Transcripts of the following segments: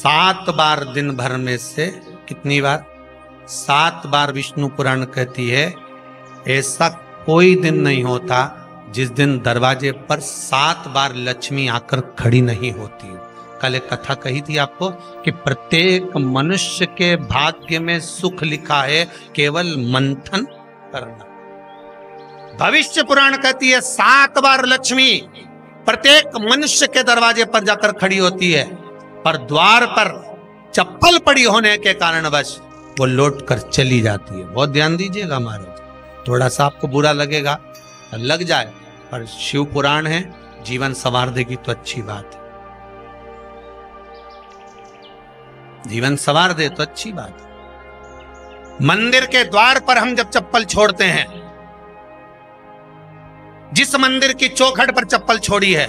7 बार दिन भर में से, कितनी बार? 7 बार विष्णु पुराण कहती है ऐसा कोई दिन नहीं होता जिस दिन दरवाजे पर 7 बार लक्ष्मी आकर खड़ी नहीं होती। कल एक कथा कही थी आपको कि प्रत्येक मनुष्य के भाग्य में सुख लिखा है, केवल मंथन करना। भविष्य पुराण कहती है 7 बार लक्ष्मी प्रत्येक मनुष्य के दरवाजे पर जाकर खड़ी होती है, पर द्वार पर चप्पल पड़ी होने के कारणवश वो लौट कर चली जाती है। बहुत ध्यान दीजिएगा महाराज, थोड़ा सा आपको बुरा लगेगा, लग जाए, पर शिव पुराण है, जीवन संवार देगी तो अच्छी बात है, जीवन संवार दे तो अच्छी बात है। मंदिर के द्वार पर हम जब चप्पल छोड़ते हैं, जिस मंदिर की चौखट पर चप्पल छोड़ी है,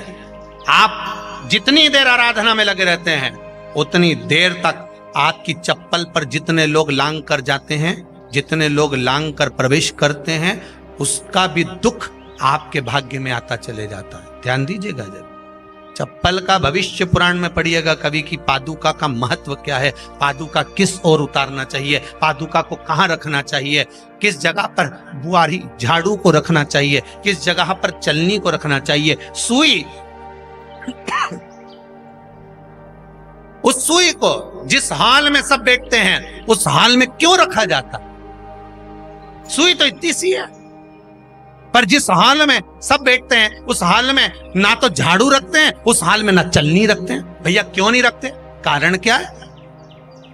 आप जितनी देर आराधना में लगे रहते हैं उतनी देर तक आपकी चप्पल पर जितने लोग लांग कर जाते हैं, जितने लोग लांग कर प्रवेश करते हैं, उसका भी दुख आपके भाग्य में आता चले जाता है। ध्यान दीजिएगा जरा, चप्पल का भविष्य पुराण में पढ़िएगा कवि की पादुका का महत्व क्या है, पादुका किस ओर उतारना चाहिए, पादुका को कहां रखना चाहिए, किस जगह पर बुआरी झाड़ू को रखना चाहिए, किस जगह पर चलनी को रखना चाहिए, सुई उस सुई को जिस हाल में सब बैठते हैं उस हाल में क्यों रखा जाता? सुई तो इतनी सी है, पर जिस हाल में सब बैठते हैं उस हाल में ना तो झाड़ू रखते हैं, उस हाल में ना चलनी रखते हैं। भैया क्यों नहीं रखते? कारण क्या है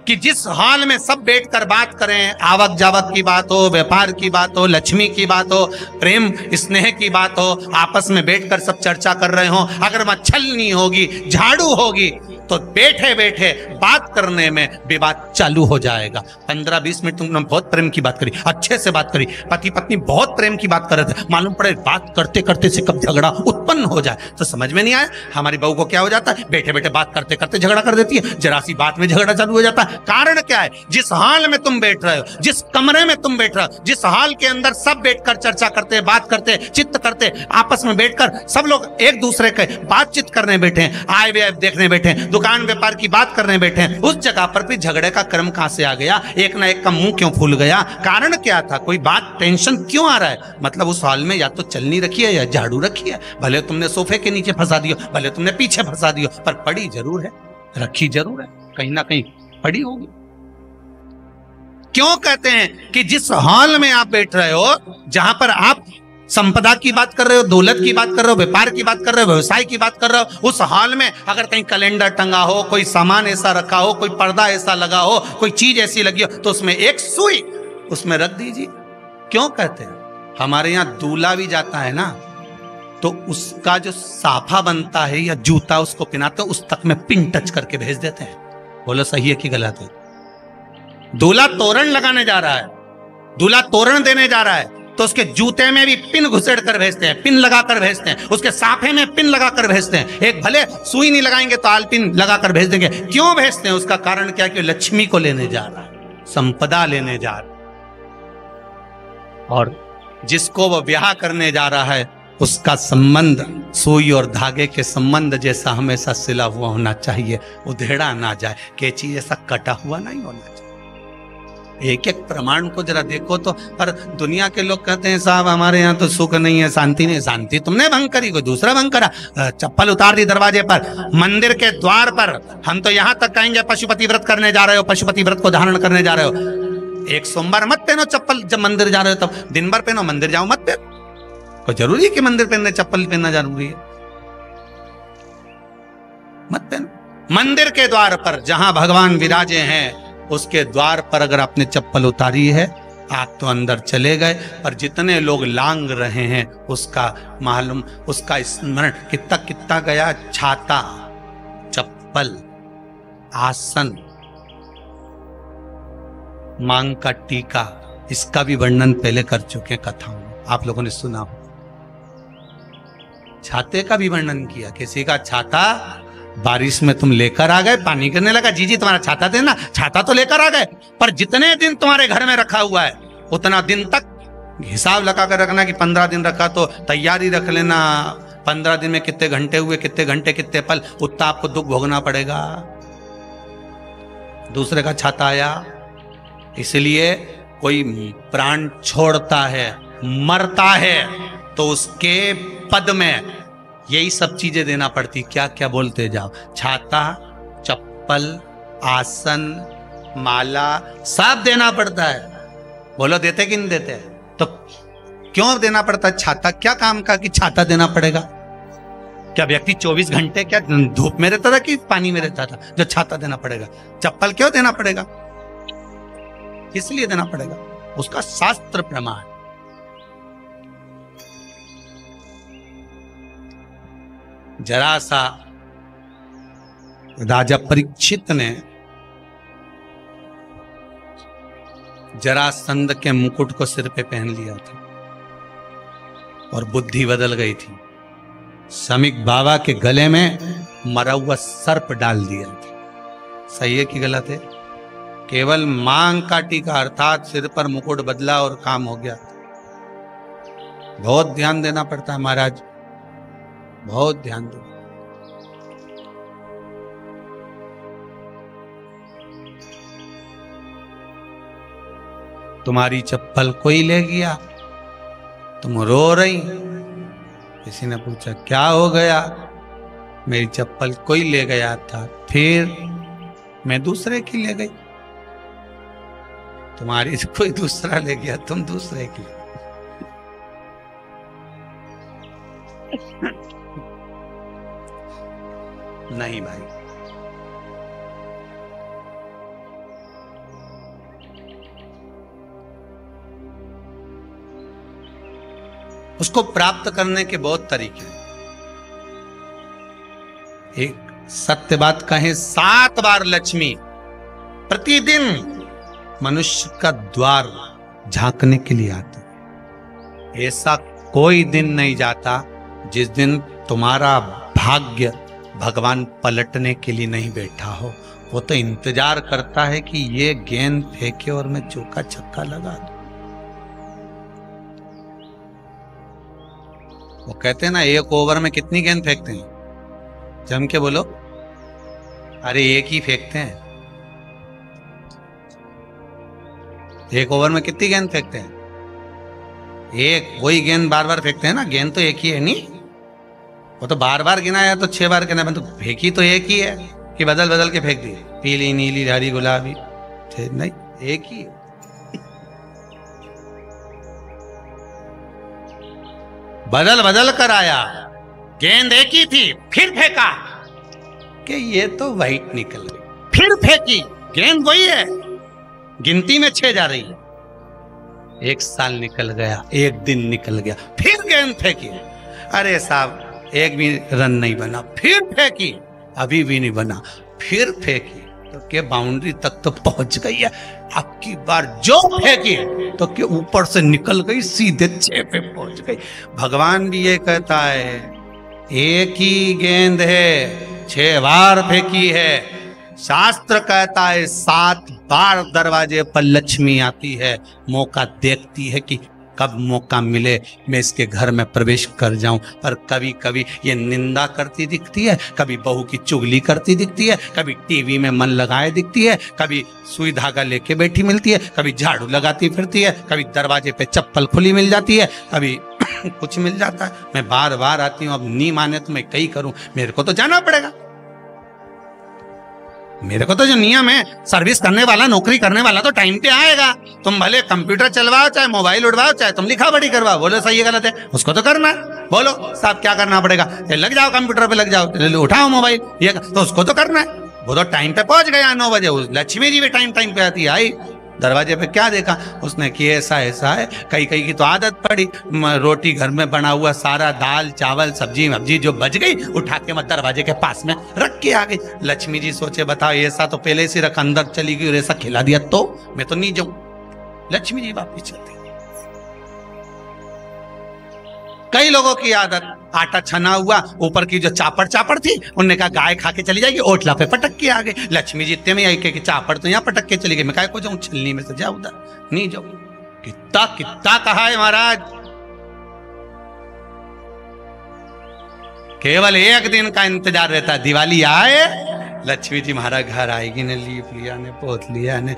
कि जिस हाल में सब बैठकर बात करें, आवक जावक की बात हो, व्यापार की बात हो, लक्ष्मी की बात हो, प्रेम स्नेह की बात हो, आपस में बैठकर सब चर्चा कर रहे हो, अगर वहां छलनी होगी, झाड़ू होगी, तो बैठे बैठे बात करने में विवाद चालू हो जाएगा। 15-20 मिनट तुमने बहुत प्रेम की बात करी, अच्छे से बात करी, पति पत्नी बहुत प्रेम की बात कर रहे थे, मालूम पड़े बात करते करते से कब झगड़ा उत्पन्न हो जाए तो समझ में नहीं आया। हमारी बहू को क्या हो जाता है, बैठे बैठे बात करते करते झगड़ा कर देती है, जरा सी बात में झगड़ा चालू हो जाता है। कारण क्या है? जिस हाल में तुम बैठ रहे हो, जिस कमरे में तुम बैठ रहे हो, जिस हाल के अंदर सब बैठकर चर्चा करते, बात करते, चित्त करते, आपस में बैठकर सब लोग एक दूसरे के बातचीत करने बैठे हैं, आय व्यय देखने बैठे हैं, दुकान व्यापार की बात करने बैठे हैं, उस जगह पर भी झगड़े का क्रम कहां से आ गया? एक ना एक का मुंह क्यों फूल गया? कारण क्या था? कोई बात टेंशन क्यों आ रहा है? मतलब उस हाल में या तो चलनी रखी है या झाड़ू रखी है, भले तुमने सोफे के नीचे फंसा दियो, भले तुमने पीछे फंसा दियो, पर पड़ी जरूर है, रखी जरूर है, कहीं ना कहीं पड़ी होगी। क्यों कहते हैं कि जिस हाल में आप बैठ रहे हो, जहां पर आप संपदा की बात कर रहे हो, दौलत की बात कर रहे हो, व्यापार की बात कर रहे हो, व्यवसाय की बात कर रहे हो, उस हाल में अगर कहीं कैलेंडर टंगा हो, कोई सामान ऐसा रखा हो, कोई पर्दा ऐसा लगा हो, कोई चीज ऐसी लगी हो, तो उसमें एक सुई उसमें रख दीजिए। क्यों कहते हैं? हमारे यहाँ दूल्हा भी जाता है ना, तो उसका जो साफा बनता है या जूता उसको पहनाते हैं, उस तक में पिन टच करके भेज देते हैं। बोलो सही है कि गलत है? दूल्हा तोरण लगाने जा रहा है, दूल्हा तोरण देने जा रहा है, तो उसके जूते में भी पिन घुसेड़ कर भेजते हैं, पिन लगाकर भेजते हैं, उसके साफे में पिन लगाकर भेजते हैं। एक भले सुई नहीं लगाएंगे तो आल पिन लगाकर भेज देंगे। क्यों भेजते हैं? उसका कारण क्या? कि लक्ष्मी को लेने जा रहा है, संपदा लेने जा रहा है, और जिसको वो ब्याह करने जा रहा है उसका संबंध सुई और धागे के संबंध जैसा हमेशा सिला हुआ होना चाहिए, उधेड़ा ना जाए, कैची जैसा कटा हुआ नहीं होना चाहिए। एक एक प्रमाण को जरा देखो तो। पर दुनिया के लोग कहते हैं साहब हमारे यहाँ तो सुख नहीं है, शांति नहीं। शांति तुमने भंग करी, कोई दूसरा भंग करा। चप्पल उतार दी दरवाजे पर, मंदिर के द्वार पर। हम तो यहाँ तक कहेंगे पशुपति व्रत करने जा रहे हो, पशुपति व्रत को धारण करने जा रहे हो, एक सोमवार मत पहनो चप्पल। जब मंदिर जा रहे हो तब दिन भर पहनो, मंदिर जाओ मत पहनो। कोई जरूरी है कि मंदिर पहनने चप्पल पहनना जरूरी है? मत पहनो। मंदिर के द्वार पर जहां भगवान विराजे हैं उसके द्वार पर अगर आपने चप्पल उतारी है, आप तो अंदर चले गए, पर जितने लोग लांग रहे हैं उसका मालूम, उसका स्मरण कितना कितना गया। छाता, चप्पल, आसन, मांग का टीका, इसका भी वर्णन पहले कर चुके कथाओं में, आप लोगों ने सुना हो। छाते का भी वर्णन किया। किसी का छाता बारिश में तुम लेकर आ गए, पानी गिरने लगा, जी तुम्हारा छाता देना, छाता तो लेकर आ गए, पर जितने दिन तुम्हारे घर में रखा हुआ है उतना दिन तक हिसाब लगा कर रखना कि 15 दिन रखा तो तैयारी रख लेना। 15 दिन में कितने घंटे हुए, कितने घंटे कितने पल, उतना आपको दुख भोगना पड़ेगा। दूसरे का छाता आया। इसलिए कोई प्राण छोड़ता है, मरता है, तो उसके पद में यही सब चीजें देना पड़ती। क्या क्या बोलते जाओ, छाता, चप्पल, आसन, माला, सब देना पड़ता है। बोलो देते कि नहीं देते? तो क्यों देना पड़ता है छाता? क्या काम का कि छाता देना पड़ेगा? क्या व्यक्ति 24 घंटे क्या धूप में रहता था कि पानी में रहता था जो छाता देना पड़ेगा? चप्पल क्यों देना पड़ेगा? इसलिए देना पड़ेगा, उसका शास्त्र प्रमाण। जरा सा राजा परीक्षित ने जरासंध के मुकुट को सिर पे पहन लिया था और बुद्धि बदल गई थी। समीक बाबा के गले में मरा हुआ सर्प डाल दिया था। सही है कि गलत है? केवल मांग काटी का अर्थात सिर पर मुकुट बदला और काम हो गया। बहुत ध्यान देना पड़ता है महाराज, बहुत ध्यान दो। तुम्हारी चप्पल कोई ले गया, तुम रो रही। किसी ने पूछा क्या हो गया? मेरी चप्पल कोई ले गया था, फिर मैं दूसरे की ले गई। तुम्हारी कोई दूसरा ले गया, तुम दूसरे की। नहीं भाई, उसको प्राप्त करने के बहुत तरीके हैं। एक सत्य बात कहें, 7 बार लक्ष्मी प्रतिदिन मनुष्य का द्वार झांकने के लिए आती है। ऐसा कोई दिन नहीं जाता जिस दिन तुम्हारा भाग्य भगवान पलटने के लिए नहीं बैठा हो। वो तो इंतजार करता है कि ये गेंद फेंके और मैं चौका छक्का लगा दूं। वो कहते हैं ना, 1 ओवर में कितनी गेंद फेंकते हैं? जम के बोलो। अरे 1 ही फेंकते हैं। 1 ओवर में कितनी गेंद फेंकते हैं? 1। वही गेंद बार बार फेंकते हैं ना, गेंद तो 1 ही है। नहीं, वो तो बार बार गिना है तो 6 बार गिना, तो फेंकी तो 1 ही है कि बदल बदल के फेंक दी, पीली नीली हरी गुलाबी? नहीं, 1 ही है। बदल बदल कर आया, गेंद 1 ही थी, फिर फेंका कि ये तो वाइट निकल गई, फिर फेंकी, गेंद वही है, गिनती में 6 जा रही है। 1 साल निकल गया, 1 दिन निकल गया, फिर गेंद फेंकी। अरे साहब 1 भी रन नहीं बना, फिर फेंकी, अभी भी नहीं बना, फिर फेंकी तो के बाउंड्री तक तो पहुंच गई है। अब की बार जो फेंकी तो के ऊपर से निकल गई, सीधे 6 पे पहुंच गई। भगवान भी ये कहता है, 1 ही गेंद है, 6 बार फेंकी है। शास्त्र कहता है 7 बार दरवाजे पर लक्ष्मी आती है, मौका देखती है कि कब मौका मिले मैं इसके घर में प्रवेश कर जाऊं। पर कभी कभी ये निंदा करती दिखती है, कभी बहू की चुगली करती दिखती है, कभी टीवी में मन लगाए दिखती है, कभी सुई धागा लेके बैठी मिलती है, कभी झाड़ू लगाती फिरती है, कभी दरवाजे पे चप्पल खुली मिल जाती है, कभी कुछ मिल जाता है। मैं बार बार आती हूँ, अब नहीं माने तो मैं कहीं करूं, मेरे को तो जाना पड़ेगा। मेरे को तो जो नियम है, सर्विस करने वाला, नौकरी करने वाला तो टाइम पे आएगा। तुम भले कंप्यूटर चलवाओ, चाहे मोबाइल उड़वाओ, चाहे तुम लिखा पढ़ी करवाओ, बोलो सही है गलत है, उसको तो करना है। बोलो साहब क्या करना पड़ेगा? लग जाओ कंप्यूटर पे, लग जाओ, उठाओ मोबाइल, ये तो उसको तो करना है। वो तो टाइम पे पहुंच गया 9 बजे। लक्ष्मी जी भी टाइम पे आती है, आई दरवाजे पे क्या देखा उसने कि ऐसा ऐसा है। कई कई की तो आदत पड़ी, रोटी घर में बना हुआ सारा दाल चावल सब्जी वब्जी जो बच गई, उठा के मैं दरवाजे के पास में रख के आ गई। लक्ष्मी जी सोचे बताओ, ऐसा तो पहले से रख, अंदर चली गई और ऐसा खिला दिया तो मैं तो नहीं जाऊं। लक्ष्मी जी वापिस चलती। कई लोगों की आदत, आटा छना हुआ, ऊपर की जो चापड़ चापड़ थी, उन्होंने कहा गाय खा के चली जाएगी, ओटला पे पटक के आ गई। लक्ष्मी जी इतने में आई कि चापड़ तो यहाँ पटक के चली गई, मैं काय को जाऊं, छलनी में से जा उधर, नहीं जाऊं। कितना कितना कहा है महाराज, केवल एक दिन का इंतजार रहता है, दिवाली आए लक्ष्मी जी हमारा घर आएगी ने, लीप लिया ने, पोत लिया ने,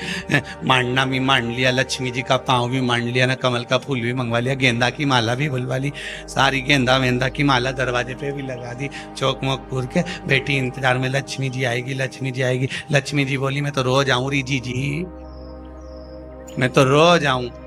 मांडना भी मांड लिया, लक्ष्मी जी का पाँव भी मांड लिया ना, कमल का फूल भी मंगवा लिया, गेंदा की माला भी बुलवा ली, सारी गेंदा वेंदा की माला दरवाजे पे भी लगा दी, चौक मोक पूर के बेटी इंतजार में, लक्ष्मी जी आएगी, लक्ष्मी जी आएगी। लक्ष्मी जी बोली मैं तो रोज आऊँ री जी, मैं तो रोज आऊँ।